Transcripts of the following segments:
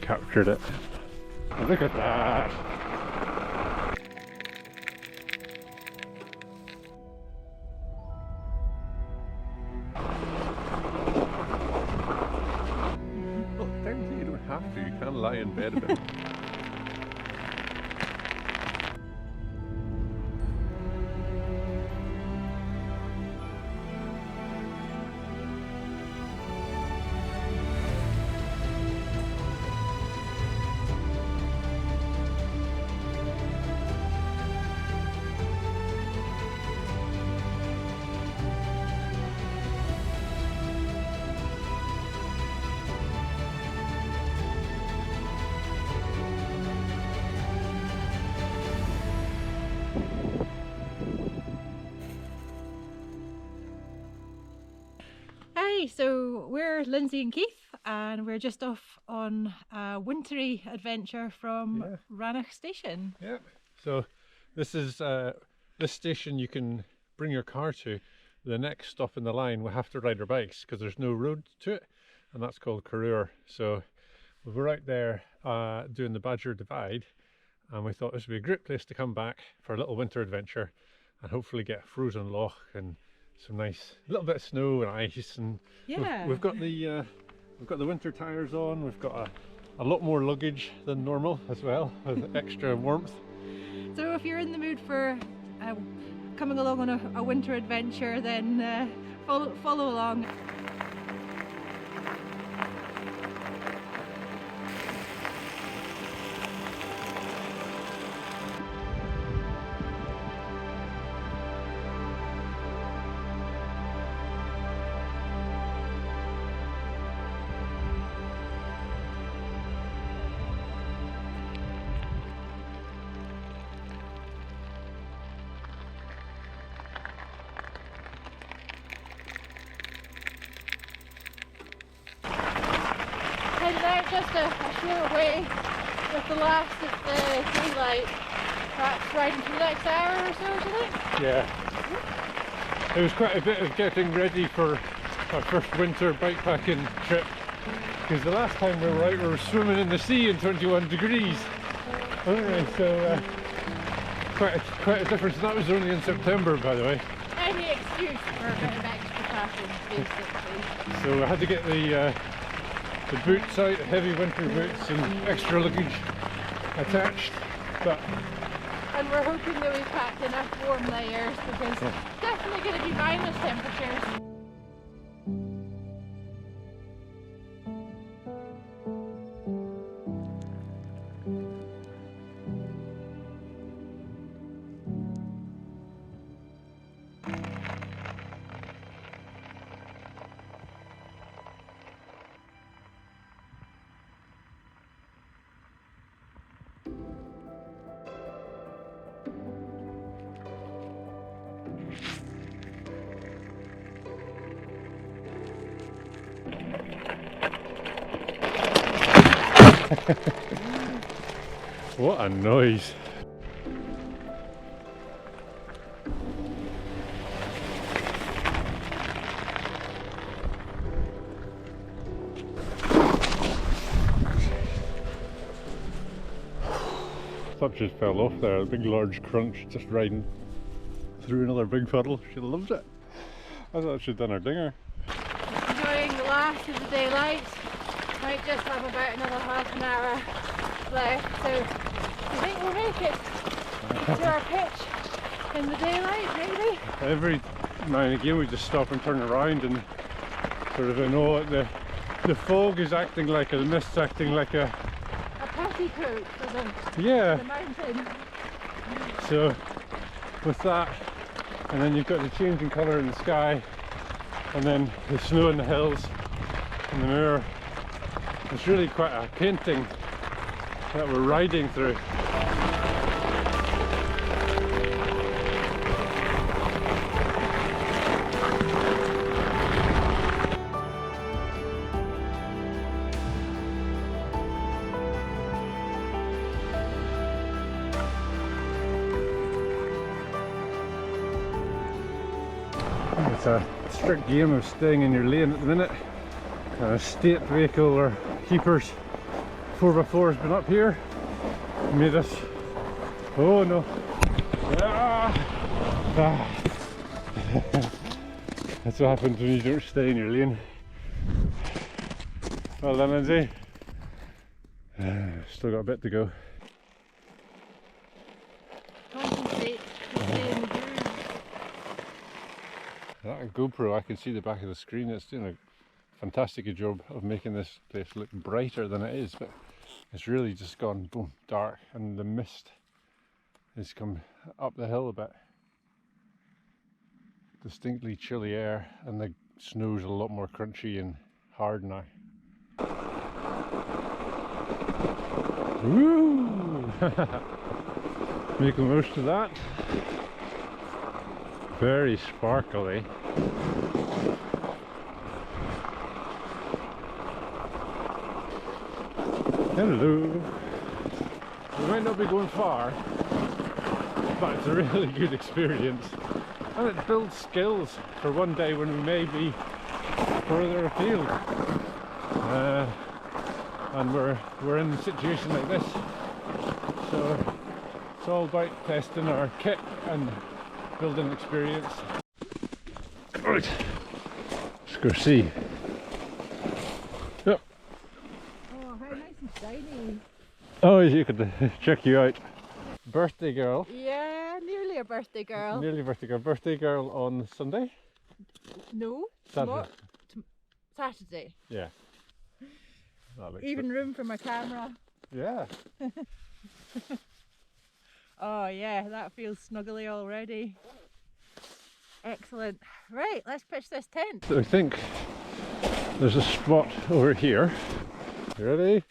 Captured it. Look at that! Well, technically you don't have to, you can lie in bed a bit. Hi, so we're Lindsay and Keith, and we're just off on a wintry adventure from Rannoch station. Yeah, so this is this station you can bring your car to. The next stop in the line we'll have to ride our bikes because there's no road to it, and that's called Corrour. So we were out there doing the Badger Divide, and we thought this would be a great place to come back for a little winter adventure and hopefully get a frozen loch and some nice little bit of snow and ice, and we've got the winter tyres on. We've got a lot more luggage than normal as well, with extra warmth. So if you're in the mood for coming along on a winter adventure, then follow along. Just a short way with the last of the daylight. Perhaps riding for the next hour or so, do you think? Yeah. It was quite a bit of getting ready for our first winter bikepacking trip, because the last time we were out we were swimming in the sea in 21 degrees. Anyway, so quite a difference. That was only in September, by the way. Any excuse for a bit of extra fashion, basically. So I had to get the boots out, heavy winter boots and extra luggage attached, and we're hoping that we've packed enough warm layers, because it's definitely going to be minus temperatures. What a noise! That just fell off there, a big large crunch just riding through another big puddle. She loved it. I thought she'd done her dinger. Enjoying the last of the daylight. Might just have about another half an hour left, so I think we'll make it to our pitch in the daylight, maybe. Every now and again we just stop and turn around and sort of the fog is acting like the mist's acting like a petticoat for the mountain. So with that, and then you've got the changing colour in the sky, and then the snow in the hills in the mirror. It's really quite a painting that we're riding through. It's a strict game of staying in your lane at the minute. State vehicle or keepers 4x4 has been up here, made us, oh no, that's what happens when you don't stay in your lane. Well done, Lindsay. Still got a bit to go. Concentrate, stay in the groove. That GoPro, I can see the back of the screen. It's doing a fantastic job of making this place look brighter than it is, but it's really just gone boom, dark, and the mist has come up the hill a bit. Distinctly chilly air, and the snow's a lot more crunchy and hard now. Woo! Make the most of that. Very sparkly. Hello. We might not be going far, but it's a really good experience, and it builds skills for one day when we may be further afield. And we're in a situation like this, so it's all about testing our kit and building experience. Right, let's go see. Yep. Oh, how nice and shiny. Oh, you could check you out. Birthday girl. Yeah, nearly a birthday girl. Nearly birthday girl. Birthday girl on Sunday? No, Saturday. Saturday. Yeah. That looks Even good. room for my camera. Yeah. Oh yeah, that feels snuggly already. Excellent. Right, let's pitch this tent. So I think there's a spot over here. You ready?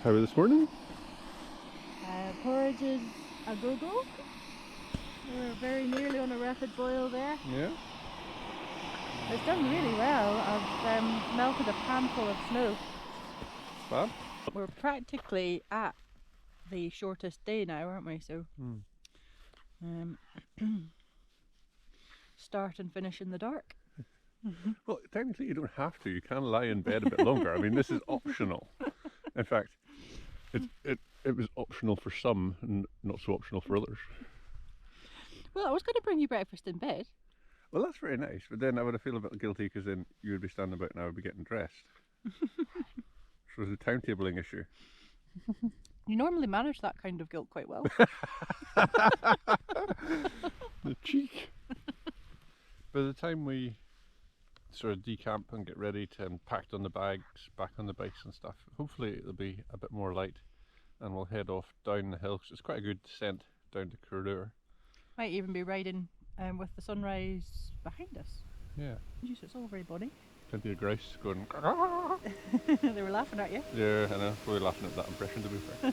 How are we this morning? Porridge is a go-go. We're very nearly on a rapid boil there. Yeah. It's done really well. I've melted a panful of snow. Fab. We're practically at the shortest day now, aren't we? So start and finish in the dark. Well, technically you don't have to. You can lie in bed a bit longer. I mean, this is optional. In fact, it was optional for some and not so optional for others. Well, I was going to bring you breakfast in bed. Well, that's very nice, but then I would feel a bit guilty because then you would be standing about and I would be getting dressed. So it's a timetabling issue. You normally manage that kind of guilt quite well. The cheek. By the time we sort of decamp and get ready to and packed on the bags, back on the bikes and stuff, hopefully it'll be a bit more light and we'll head off down the hill because it's quite a good descent down to Corrour. Might even be riding with the sunrise behind us. Yeah. Jeez, it's all very bonny. Plenty of grouse going. They were laughing at you. Yeah, I know. We were laughing at that impression, to be fair.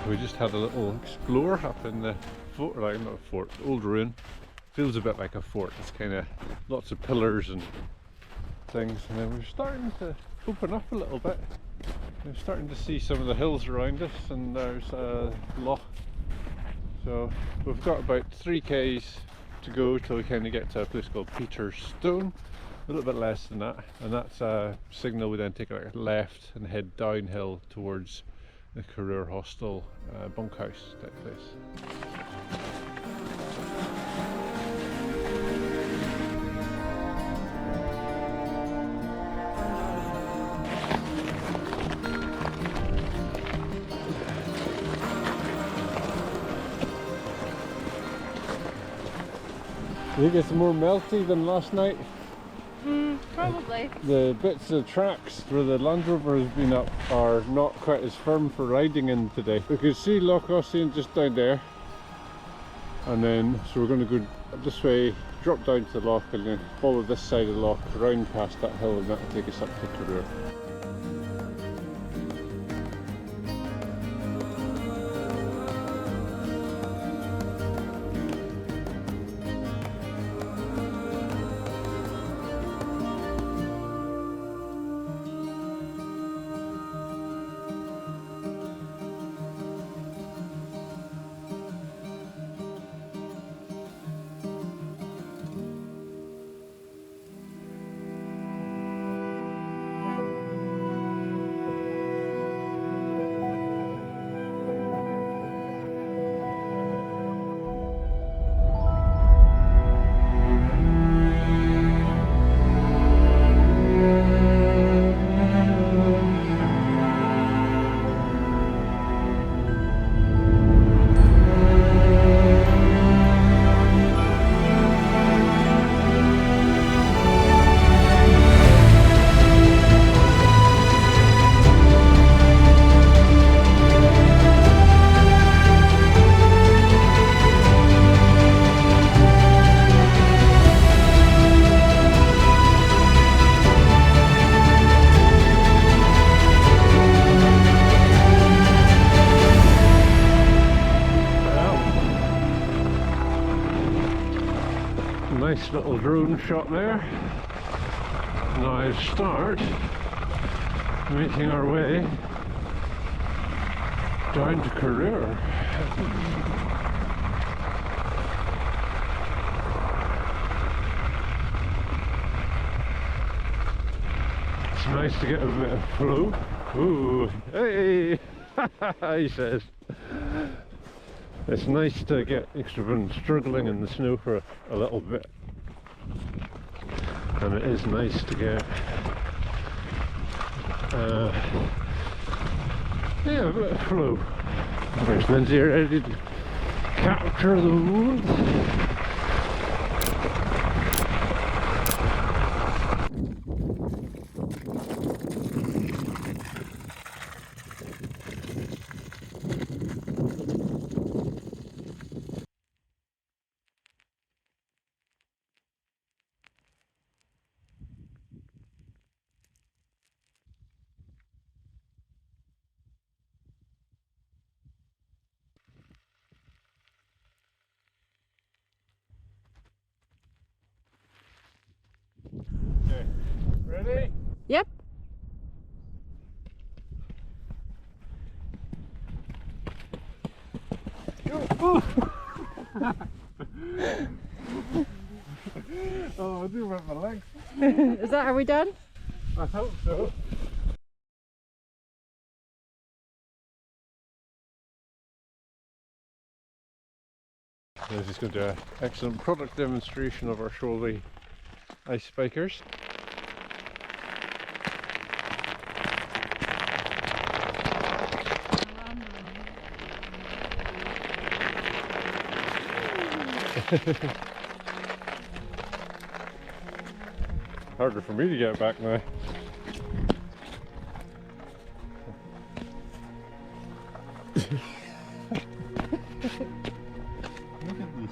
We just had a little explore up in the fort, like not a fort, old ruin. Feels a bit like a fort. It's kind of lots of pillars and things, and then we're starting to open up a little bit. We're starting to see some of the hills around us, and there's a loch. So we've got about 3 k's to go till we kind of get to a place called Peter's Stone. A little bit less than that, and that's a signal. We then take a left and head downhill towards the Corrour hostel bunkhouse type place. I think it's more melty than last night. Probably. The bits of tracks where the Land Rover has been up are not quite as firm for riding in today. We can see Loch Ossian just down there, and then so we're going to go this way, drop down to the loch, and then follow this side of the loch around past that hill, and that will take us up to Corrour. Nice little drone shot there. Now start making our way down to Corrour. It's nice to get a bit of flow. Ooh, hey, he says. It's nice to get extra been struggling in the snow for a little bit, and it is nice to get yeah, a bit of flow. There's Lindsay ready to capture the wood. Okay, ready? Yep. Go! Oh, I do rub my legs. Is that, are we done? I hope so. We're just going to do an excellent product demonstration of our Shoalway ice spikers. Harder for me to get back now. Look at this.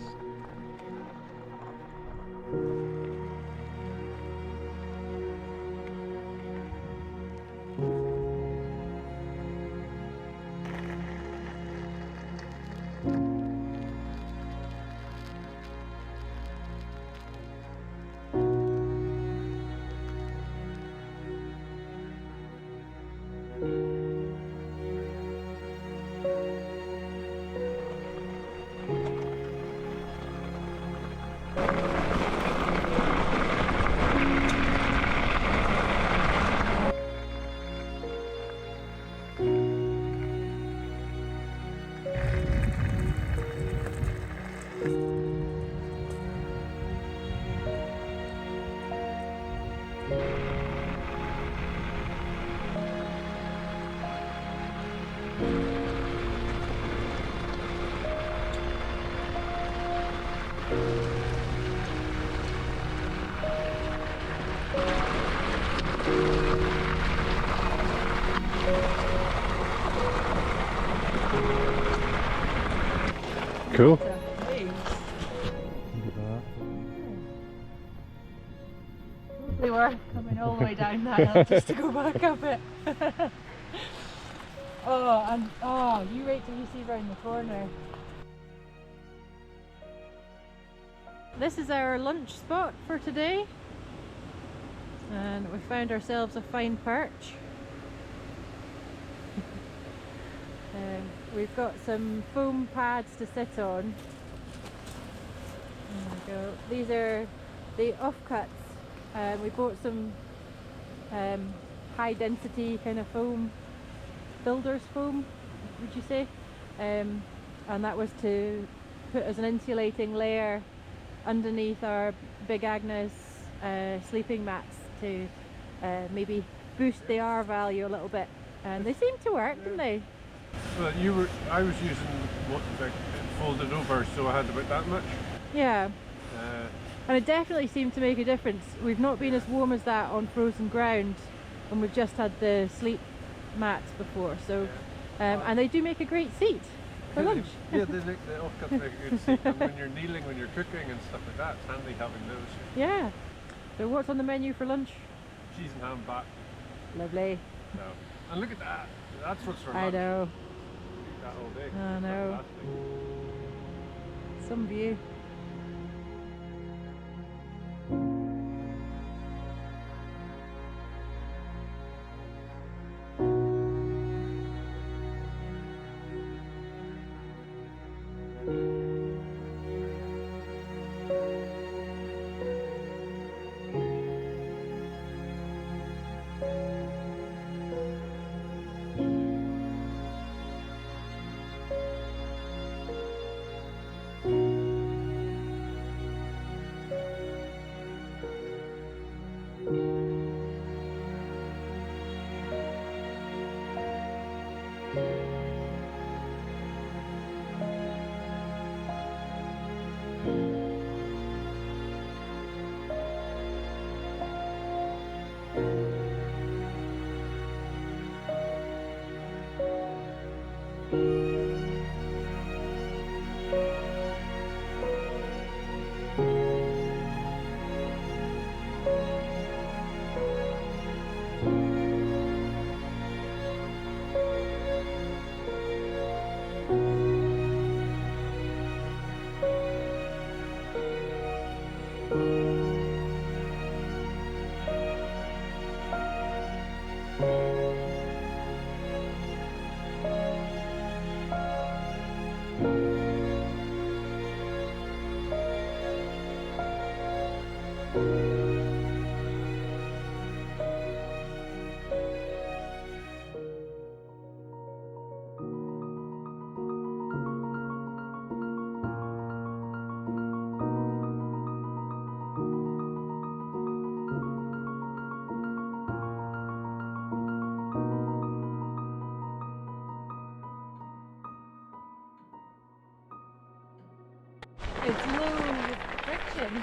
Cool. They were coming all the way down that hill just to go back up it. Oh, and oh, you wait till you see round the corner. This is our lunch spot for today, and we found ourselves a fine perch. We've got some foam pads to sit on. There we go. These are the offcuts. We bought some high density kind of foam, builder's foam, would you say? And that was to put as an insulating layer underneath our Big Agnes sleeping mats to maybe boost the R value a little bit. And they seem to work, didn't they? Well, I was using what it folded over, so I had about that much. Yeah. And it definitely seemed to make a difference. We've not been as warm as that on frozen ground, and we've just had the sleep mats before. So, and they do make a great seat for lunch. Yeah, the offcuts make a good seat. And when you're kneeling, when you're cooking and stuff like that, it's handy having those. Yeah. So what's on the menu for lunch? Cheese and ham back. Lovely. No. And look at that. That's what's for I lunch. know. Eat that all day. I know. Some view. It's low friction.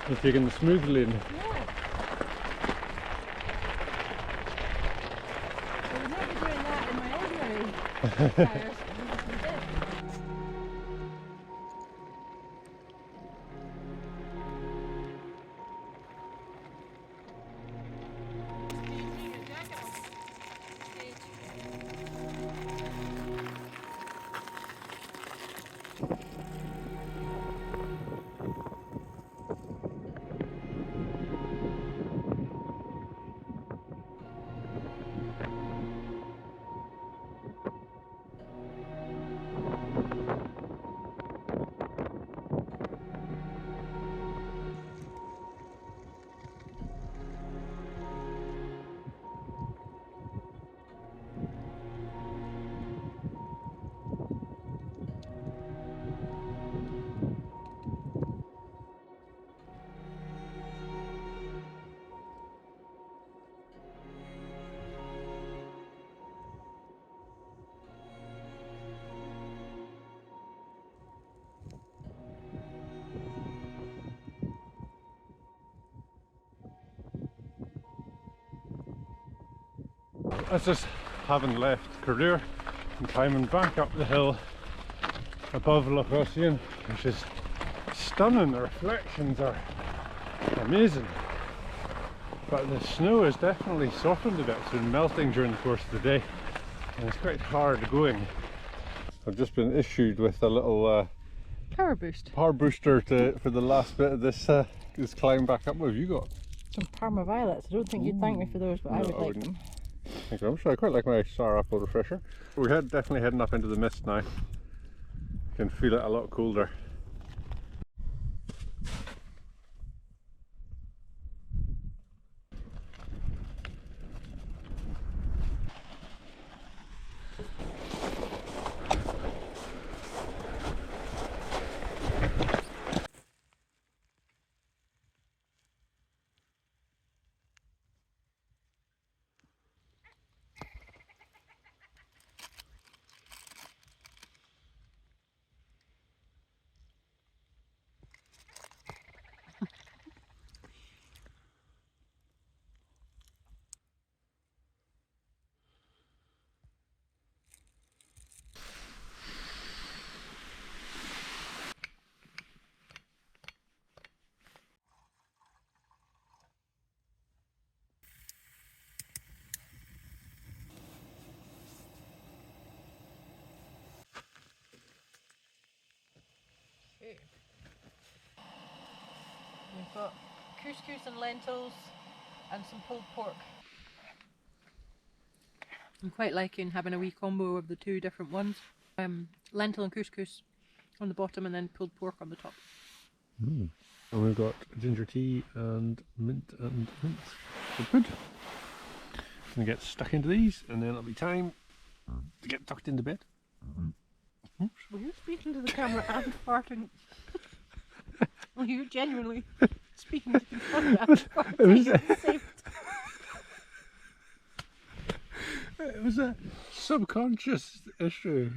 You're taking the smooth lane. Yeah. I would never be doing that in my ordinary tyres. That's just having left Corrour and climbing back up the hill above Loch Treig, which is stunning. The reflections are amazing. But the snow has definitely softened a bit. It's been melting during the course of the day and it's quite hard going. I've just been issued with a little power booster for the last bit of this climb back up. What have you got? Some Parma violets. I don't think you'd thank me for those, but no, I would like them. Thank you very much. I quite like my Sour Apple refresher. We're definitely heading up into the mist now. You can feel it a lot colder. We've got couscous and lentils and some pulled pork. I'm quite liking having a wee combo of the two different ones. Lentil and couscous on the bottom and then pulled pork on the top. And we've got ginger tea and mint and mince. Good. Gonna get stuck into these and then it'll be time to get tucked into bed. Were you speaking to the camera and farting? Well, you're genuinely speaking to the camera and farting at the same time. It was a subconscious issue.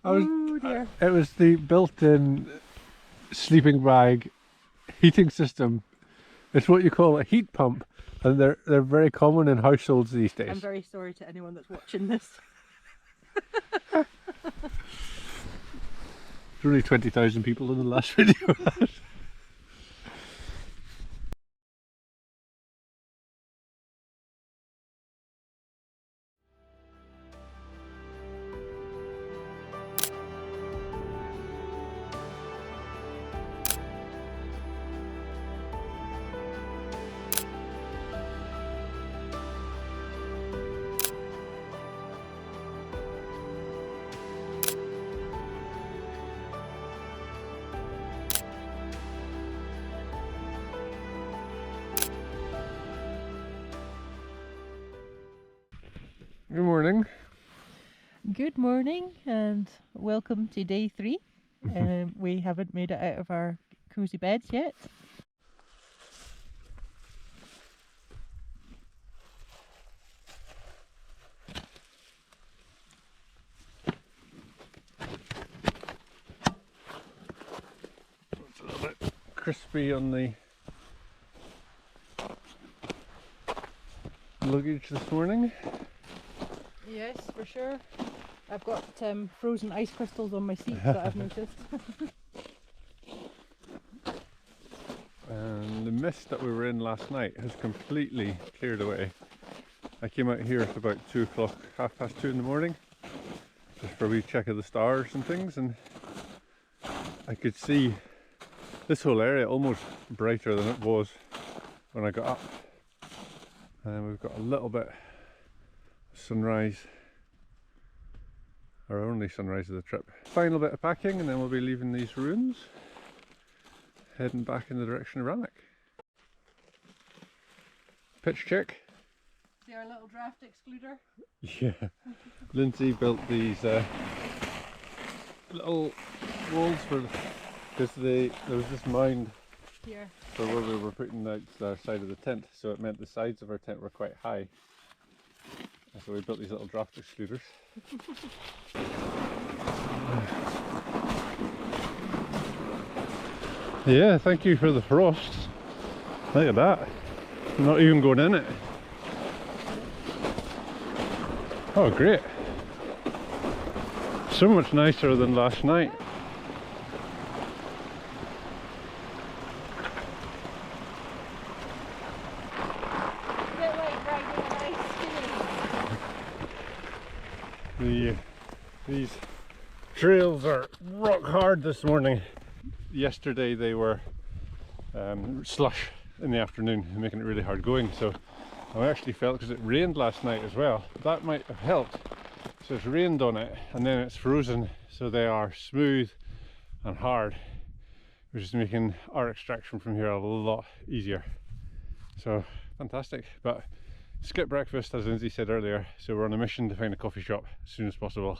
Oh dear. It was the built-in sleeping bag heating system. It's what you call a heat pump, and they're very common in households these days. I'm very sorry to anyone that's watching this. There's only 20,000 people in the last video. Good morning. Good morning and welcome to day 3. We haven't made it out of our cosy beds yet. It's a little bit crispy on the luggage this morning. Yes, for sure. I've got frozen ice crystals on my seats that I've noticed. And the mist that we were in last night has completely cleared away. I came out here at about 2 o'clock, 2:30 in the morning, just for a wee check of the stars and things, and I could see this whole area almost brighter than it was when I got up. And we've got a little bit of sunrise, our only sunrise of the trip. Final bit of packing and then we'll be leaving these ruins, heading back in the direction of Rannoch. Pitch check. See our little draft excluder? Yeah, Lindsay built these little walls because there was this mound here for where we were putting out the side of the tent, so it meant the sides of our tent were quite high. And so we built these little draft excluders. Yeah, thank you for the frosts. Look at that. I'm not even going in it. Oh, great. So much nicer than last night. A bit like riding an ice skiing. These trails are rock hard this morning. Yesterday they were slush in the afternoon, making it really hard going. So I actually felt, because it rained last night as well, that might have helped. So it's rained on it and then it's frozen, so they are smooth and hard, which is making our extraction from here a lot easier. So fantastic. But skip breakfast, as Lindsay said earlier, so we're on a mission to find a coffee shop as soon as possible.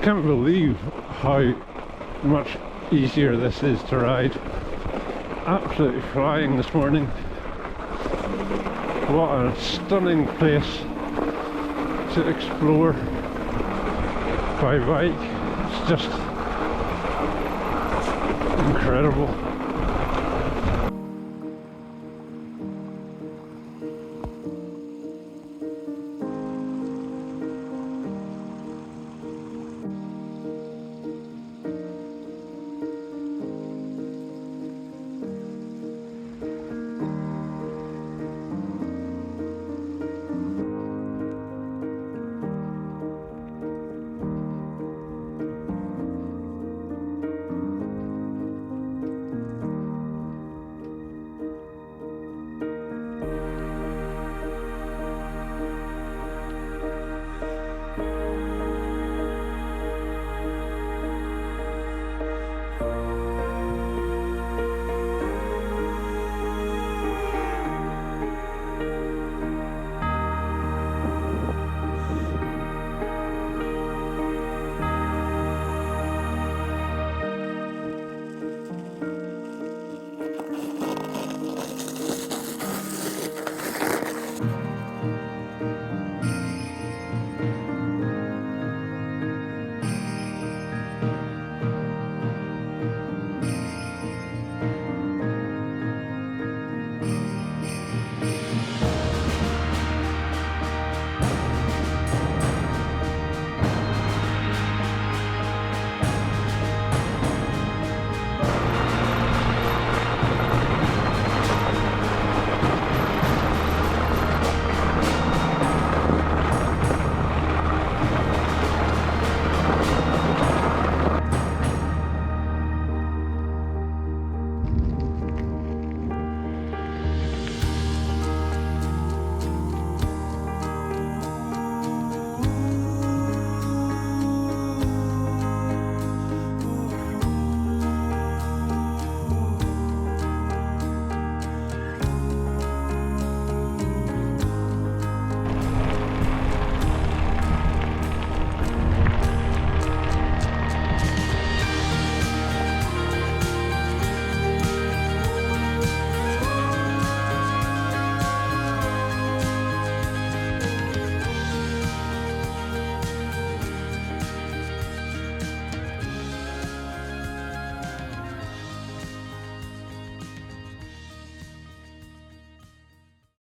Can't believe how much easier this is to ride. Absolutely flying this morning. What a stunning place to explore by bike. It's just incredible.